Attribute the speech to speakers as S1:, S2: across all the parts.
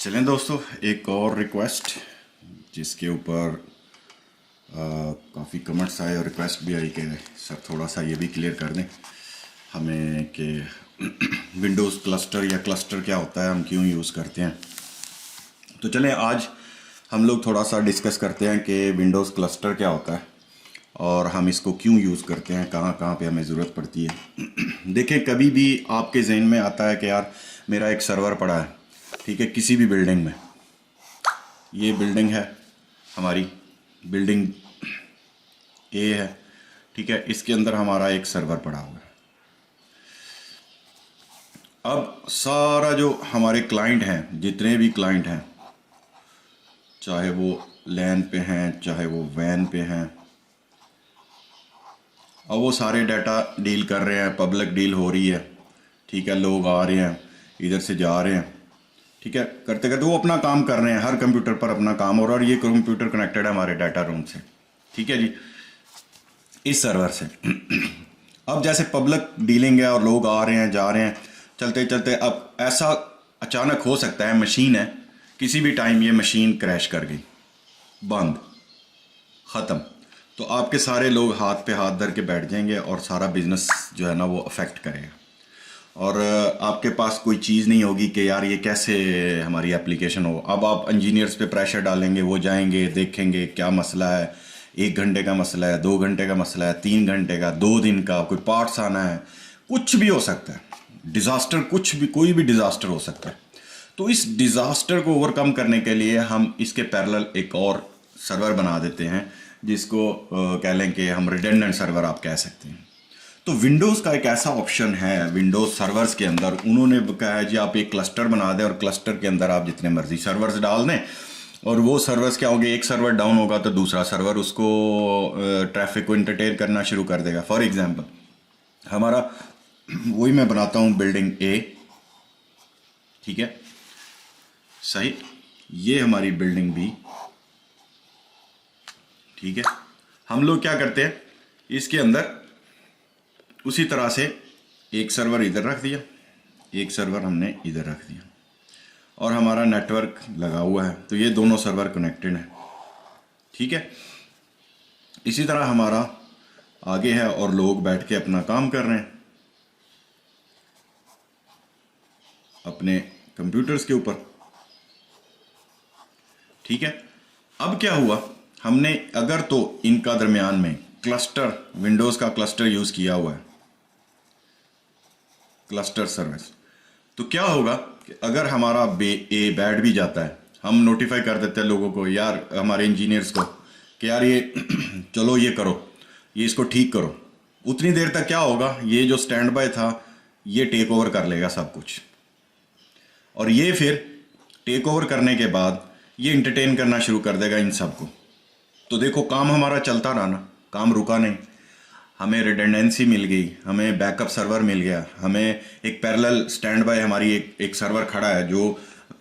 S1: चलें दोस्तों, एक और रिक्वेस्ट जिसके ऊपर काफ़ी कमेंट्स आए और रिक्वेस्ट भी आई कि सर थोड़ा सा ये भी क्लियर कर दें हमें कि विंडोज़ क्लस्टर या क्लस्टर क्या होता है, हम क्यों यूज़ करते हैं। तो चलें आज हम लोग थोड़ा सा डिस्कस करते हैं कि विंडोज़ क्लस्टर क्या होता है और हम इसको क्यों यूज़ करते हैं, कहाँ कहाँ पे हमें ज़रूरत पड़ती है। देखें, कभी भी आपके जहन में आता है कि यार मेरा एक सर्वर पड़ा है, ठीक है, किसी भी बिल्डिंग में, ये बिल्डिंग है हमारी, बिल्डिंग ए है, ठीक है, इसके अंदर हमारा एक सर्वर पड़ा हुआ है। अब सारा जो हमारे क्लाइंट हैं, जितने भी क्लाइंट हैं, चाहे वो लैन पे हैं चाहे वो वैन पे हैं, और वो सारे डाटा डील कर रहे हैं, पब्लिक डील हो रही है, ठीक है, लोग आ रहे हैं, इधर से जा रहे हैं, ठीक है, करते करते वो अपना काम कर रहे हैं, हर कंप्यूटर पर अपना काम हो रहा है और ये कंप्यूटर कनेक्टेड है हमारे डाटा रूम से, ठीक है जी, इस सर्वर से। अब जैसे पब्लिक डीलिंग है और लोग आ रहे हैं जा रहे हैं, चलते चलते अब ऐसा अचानक हो सकता है, मशीन है, किसी भी टाइम ये मशीन क्रैश कर गई, बंद, ख़त्म, तो आपके सारे लोग हाथ पे हाथ धर के बैठ जाएंगे और सारा बिजनेस जो है ना वो अफेक्ट करेगा। और आपके पास कोई चीज़ नहीं होगी कि यार ये कैसे हमारी एप्लीकेशन हो। अब आप इंजीनियर्स पे प्रेशर डालेंगे, वो जाएंगे देखेंगे क्या मसला है, 1 घंटे का मसला है, 2 घंटे का मसला है, 3 घंटे का, 2 दिन का, कोई पार्ट्स आना है, कुछ भी हो सकता है, डिज़ास्टर, कुछ भी, कोई भी डिज़ास्टर हो सकता है। तो इस डिज़ास्टर को ओवरकम करने के लिए हम इसके पैरेलल एक और सर्वर बना देते हैं, जिसको कह लें कि हम रिडंडेंट सर्वर आप कह सकते हैं। तो विंडोज़ का एक ऐसा ऑप्शन है विंडोज़ सर्वर्स के अंदर, उन्होंने कहा है जी आप एक क्लस्टर बना दें और क्लस्टर के अंदर आप जितने मर्जी सर्वर्स डाल दें, और वो सर्वर्स क्या होंगे, एक सर्वर डाउन होगा तो दूसरा सर्वर उसको ट्रैफिक को इंटरटेन करना शुरू कर देगा। फॉर एग्जांपल हमारा, वही मैं बनाता हूँ, बिल्डिंग ए, ठीक है, सही, ये हमारी बिल्डिंग बी, ठीक है। हम लोग क्या करते हैं, इसके अंदर उसी तरह से एक सर्वर इधर रख दिया, एक सर्वर हमने इधर रख दिया, और हमारा नेटवर्क लगा हुआ है, तो ये दोनों सर्वर कनेक्टेड हैं, ठीक है। इसी तरह हमारा आगे है और लोग बैठ के अपना काम कर रहे हैं अपने कंप्यूटर्स के ऊपर, ठीक है। अब क्या हुआ, हमने अगर तो इनका दरमियान में क्लस्टर, विंडोज़ का क्लस्टर यूज़ किया हुआ है, क्लस्टर सर्विस, तो क्या होगा कि अगर हमारा ए बैठ भी जाता है, हम नोटिफाई कर देते हैं लोगों को, यार हमारे इंजीनियर्स को, कि यार ये चलो ये करो, ये इसको ठीक करो, उतनी देर तक क्या होगा, ये जो स्टैंड बाय था ये टेक ओवर कर लेगा सब कुछ, और ये फिर टेक ओवर करने के बाद ये इंटरटेन करना शुरू कर देगा इन सब को। तो देखो काम हमारा चलता रहा ना, काम रुका नहीं, हमें रिडंडेंसी मिल गई, हमें बैकअप सर्वर मिल गया, हमें एक पैरेलल स्टैंड बाय हमारी एक सर्वर खड़ा है, जो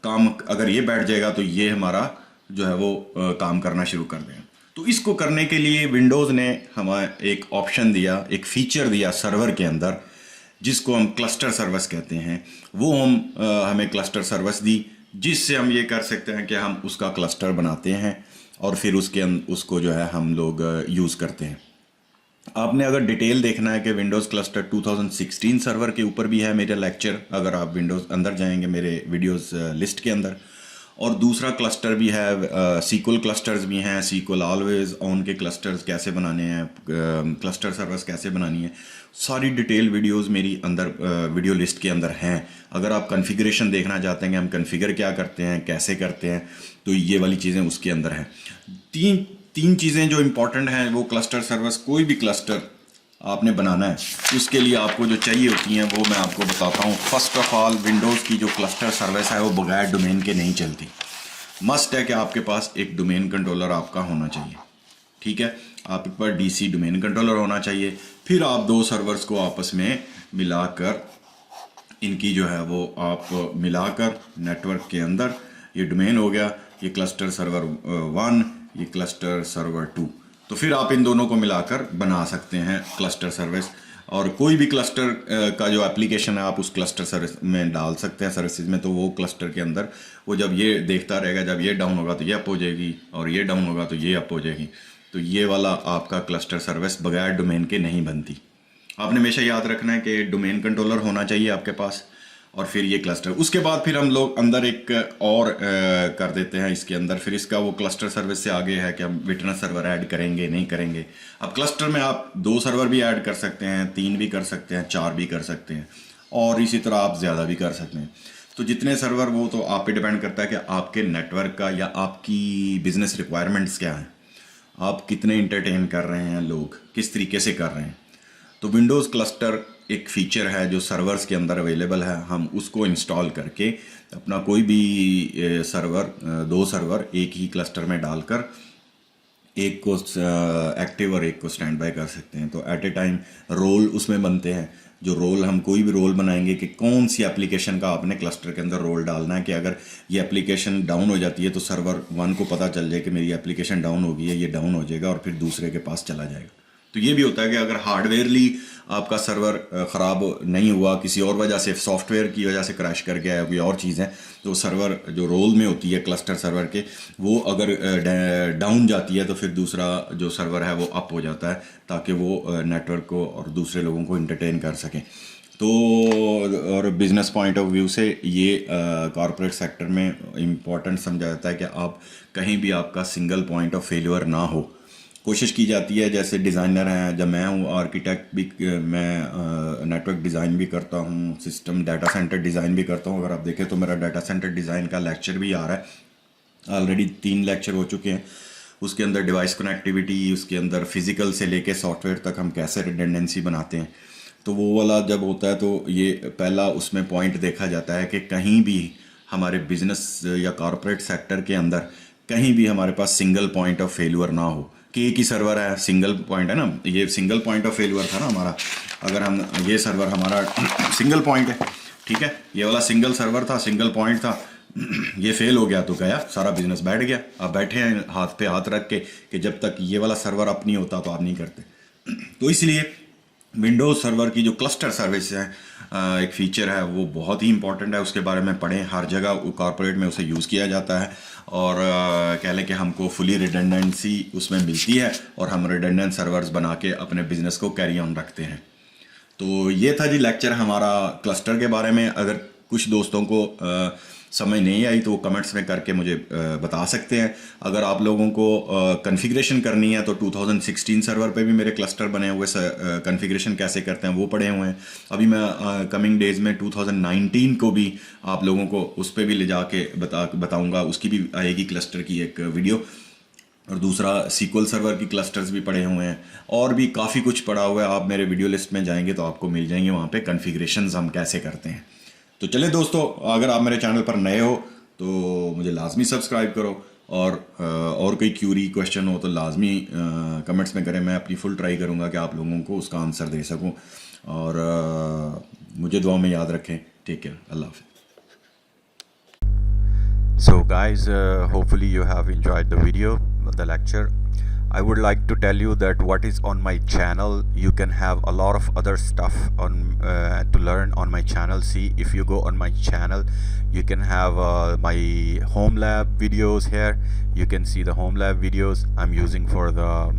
S1: काम अगर ये बैठ जाएगा तो ये हमारा जो है वो काम करना शुरू कर देगा। तो इसको करने के लिए विंडोज़ ने हमें एक ऑप्शन दिया, एक फीचर दिया सर्वर के अंदर, जिसको हम क्लस्टर सर्विस कहते हैं। वो हमें क्लस्टर सर्विस दी, जिससे हम ये कर सकते हैं कि हम उसका क्लस्टर बनाते हैं और फिर उसको जो है हम लोग यूज़ करते हैं। आपने अगर डिटेल देखना है कि विंडोज़ क्लस्टर 2016 सर्वर के ऊपर भी है मेरा लेक्चर, अगर आप विंडोज़ अंदर जाएंगे मेरे वीडियोस लिस्ट के अंदर, और दूसरा क्लस्टर भी है, सीक्वल क्लस्टर्स भी हैं, सीक्वल ऑलवेज ऑन के क्लस्टर्स कैसे बनाने हैं, क्लस्टर सर्वर्स कैसे बनानी है, सारी डिटेल वीडियोस मेरी अंदर वीडियो लिस्ट के अंदर हैं। अगर आप कॉन्फ़िगरेशन देखना चाहते हैं कि हम कॉन्फ़िगर क्या करते हैं, कैसे करते हैं, तो ये वाली चीज़ें उसके अंदर हैं। तीन चीज़ें जो इम्पोर्टेंट हैं वो क्लस्टर सर्विस, कोई भी क्लस्टर आपने बनाना है उसके लिए आपको जो चाहिए होती हैं वो मैं आपको बताता हूँ। फर्स्ट ऑफ ऑल, विंडोज़ की जो क्लस्टर सर्विस है वो बगैर डोमेन के नहीं चलती। मस्ट है कि आपके पास एक डोमेन कंट्रोलर आपका होना चाहिए, ठीक है, आपके पास डीसी डोमेन कंट्रोलर होना चाहिए। फिर आप 2 सर्वर्स को आपस में मिलाकर, इनकी जो है वो आप मिलाकर नेटवर्क के अंदर, ये डोमेन हो गया, ये क्लस्टर सर्वर 1, ये क्लस्टर सर्वर 2, तो फिर आप इन दोनों को मिलाकर बना सकते हैं क्लस्टर सर्विस। और कोई भी क्लस्टर का जो एप्लीकेशन है आप उस क्लस्टर सर्विस में डाल सकते हैं सर्विसेज में, तो वो क्लस्टर के अंदर वो जब ये देखता रहेगा, जब ये डाउन होगा तो ये अप हो जाएगी और ये डाउन होगा तो ये अप हो जाएगी। तो ये वाला आपका क्लस्टर सर्विस बगैर डोमेन के नहीं बनती। आपने हमेशा याद रखना है कि डोमेन कंट्रोलर होना चाहिए आपके पास, और फिर ये क्लस्टर। उसके बाद फिर हम लोग अंदर एक और कर देते हैं इसके अंदर, फिर इसका वो क्लस्टर सर्विस से आगे है कि हम विटनेस सर्वर ऐड करेंगे नहीं करेंगे। अब क्लस्टर में आप 2 सर्वर भी ऐड कर सकते हैं, 3 भी कर सकते हैं, 4 भी कर सकते हैं, और इसी तरह आप ज़्यादा भी कर सकते हैं। तो जितने सर्वर वो तो आप पे डिपेंड करता है कि आपके नेटवर्क का या आपकी बिजनेस रिक्वायरमेंट्स क्या हैं, आप कितने इंटरटेन कर रहे हैं, लोग किस तरीके से कर रहे हैं। तो विंडोज़ क्लस्टर एक फ़ीचर है जो सर्वर्स के अंदर अवेलेबल है। हम उसको इंस्टॉल करके अपना कोई भी सर्वर 2 सर्वर एक ही क्लस्टर में डालकर एक को एक्टिव और एक को स्टैंड बाय कर सकते हैं। तो एट ए टाइम रोल उसमें बनते हैं। जो रोल, हम कोई भी रोल बनाएंगे कि कौन सी एप्लीकेशन का आपने क्लस्टर के अंदर रोल डालना है, कि अगर ये एप्लीकेशन डाउन हो जाती है तो सर्वर 1 को पता चल जाए कि मेरी एप्लीकेशन डाउन हो गई है, ये डाउन हो जाएगा और फिर दूसरे के पास चला जाएगा। तो ये भी होता है कि अगर हार्डवेयरली आपका सर्वर ख़राब नहीं हुआ, किसी और वजह से, सॉफ्टवेयर की वजह से क्रैश कर गया है, कोई और चीज़ है, तो सर्वर जो रोल में होती है क्लस्टर सर्वर के, वो अगर डाउन जाती है तो फिर दूसरा जो सर्वर है वो अप हो जाता है, ताकि वो नेटवर्क को और दूसरे लोगों को इंटरटेन कर सकें। तो और बिज़नेस पॉइंट ऑफ व्यू से ये कॉर्पोरेट सेक्टर में इम्पॉर्टेंट समझा जाता है कि आप कहीं भी आपका सिंगल पॉइंट ऑफ फेलियर ना हो। कोशिश की जाती है, जैसे डिज़ाइनर हैं, जब मैं हूँ आर्किटेक्ट भी, मैं नेटवर्क डिज़ाइन भी करता हूँ, सिस्टम डाटा सेंटर डिज़ाइन भी करता हूँ। अगर आप देखें तो मेरा डाटा सेंटर डिज़ाइन का लेक्चर भी आ रहा है, ऑलरेडी 3 लेक्चर हो चुके हैं। उसके अंदर डिवाइस कनेक्टिविटी, उसके अंदर फिज़िकल से लेके सॉफ्टवेयर तक हम कैसे रिडंडेंसी बनाते हैं। तो वो वाला जब होता है तो ये पहला उसमें पॉइंट देखा जाता है कि कहीं भी हमारे बिजनेस या कॉर्पोरेट सेक्टर के अंदर कहीं भी हमारे पास सिंगल पॉइंट ऑफ फेलियर ना हो, कि एक ही सर्वर है, सिंगल पॉइंट है ना, ये सिंगल पॉइंट ऑफ फेलियर था ना हमारा। अगर हम ये सर्वर हमारा सिंगल पॉइंट है, ठीक है, ये वाला सिंगल सर्वर था, सिंगल पॉइंट था, ये फेल हो गया तो गया सारा बिजनेस, बैठ गया। आप बैठे हैं हाथ पे हाथ रख के कि जब तक ये वाला सर्वर अप नहीं होता तो आप नहीं करते। तो इसलिए विंडोज़ सर्वर की जो क्लस्टर सर्विस है, एक फ़ीचर है, वो बहुत ही इंपॉर्टेंट है। उसके बारे में पढ़ें, हर जगह कॉर्पोरेट में उसे यूज़ किया जाता है, और कह लें कि हमको फुली रिडंडेंसी उसमें मिलती है और हम रिडंडेंट सर्वर्स बना के अपने बिज़नेस को कैरी ऑन रखते हैं। तो ये था जी लेक्चर हमारा क्लस्टर के बारे में। अगर कुछ दोस्तों को समझ नहीं आई तो वो कमेंट्स में करके मुझे बता सकते हैं। अगर आप लोगों को कॉन्फ़िगरेशन करनी है तो 2016 सर्वर पे भी मेरे क्लस्टर बने हुए, कॉन्फ़िगरेशन कैसे करते हैं वो पड़े हुए हैं। अभी मैं कमिंग डेज़ में 2019 को भी आप लोगों को उस पर भी ले जाके बताऊँगा, उसकी भी आएगी क्लस्टर की एक वीडियो। और दूसरा SQL सर्वर की क्लस्टर्स भी पड़े हुए हैं, और भी काफ़ी कुछ पड़ा हुआ है। आप मेरे वीडियो लिस्ट में जाएंगे तो आपको मिल जाएंगे वहाँ पे कॉन्फ़िगरेशंस हम कैसे करते हैं। तो चले दोस्तों, अगर आप मेरे चैनल पर नए हो तो मुझे लाजमी सब्सक्राइब करो, और कोई क्यूरी क्वेश्चन हो तो लाजमी कमेंट्स में करें। मैं अपनी फुल ट्राई करूँगा कि आप लोगों को उसका आंसर दे सकूँ, और मुझे दुआ में याद रखें। ठीक है, अल्लाह हाफ़िज़।
S2: So guys, hopefully you have enjoyed the video, the lecture. I would like to tell you that what is on my channel, you can have a lot of other stuff on to learn on my channel. See, if you go on my channel, you can have my home lab videos here. You can see the home lab videos I'm using for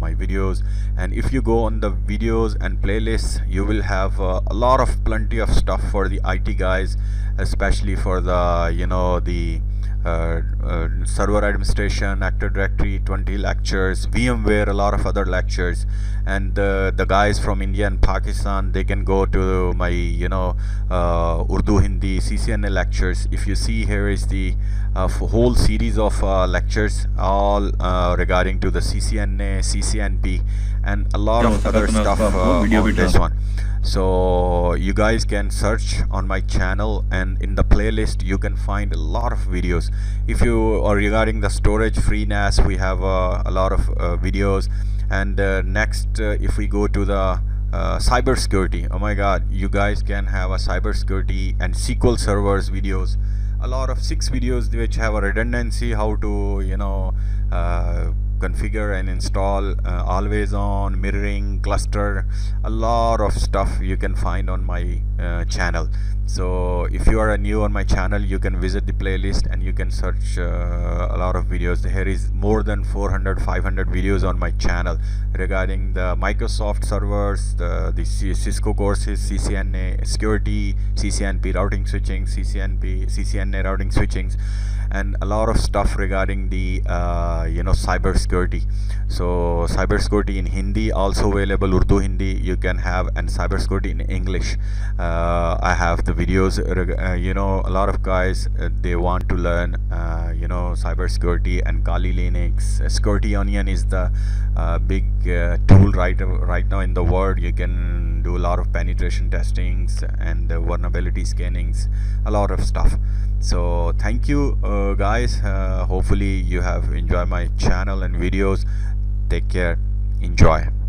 S2: my videos. And if you go on the videos and playlists, you will have a lot of plenty of stuff for the IT guys, especially for the server administration, Active Directory, 20 lectures, VMware, a lot of other lectures. And the guys from India and Pakistan, they can go to my Urdu, Hindi, CCNA lectures. If you see, here is the whole series of lectures, all regarding to the CCNA, CCNP, and a lot of other stuff on this one. So you guys can search on my channel, and in the playlist you can find a lot of videos. If you are regarding the storage free NAS, we have a lot of videos. And next, if we go to the cyber security, oh my god, you guys can have a cyber security and SQL servers videos, a lot of 6 videos which have a redundancy, how to configure and install always on, mirroring, cluster, a lot of stuff you can find on my channel. So if you are new on my channel, you can visit the playlist and you can search a lot of videos. There is more than 400-500 videos on my channel regarding the Microsoft servers, the Cisco courses, CCNA security, CCNP routing switching, CCNA routing switchings, and a lot of stuff regarding the cyber security. So cyber security in Hindi also available, Urdu Hindi you can have, and cyber security in English. I have the videos. A lot of guys they want to learn cyber security and Kali Linux. Security Onion is the big tool right now in the world. You can do a lot of penetration testings and vulnerability scannings, a lot of stuff. So thank you guys. Hopefully you have enjoyed my channel and videos. Take care, enjoy.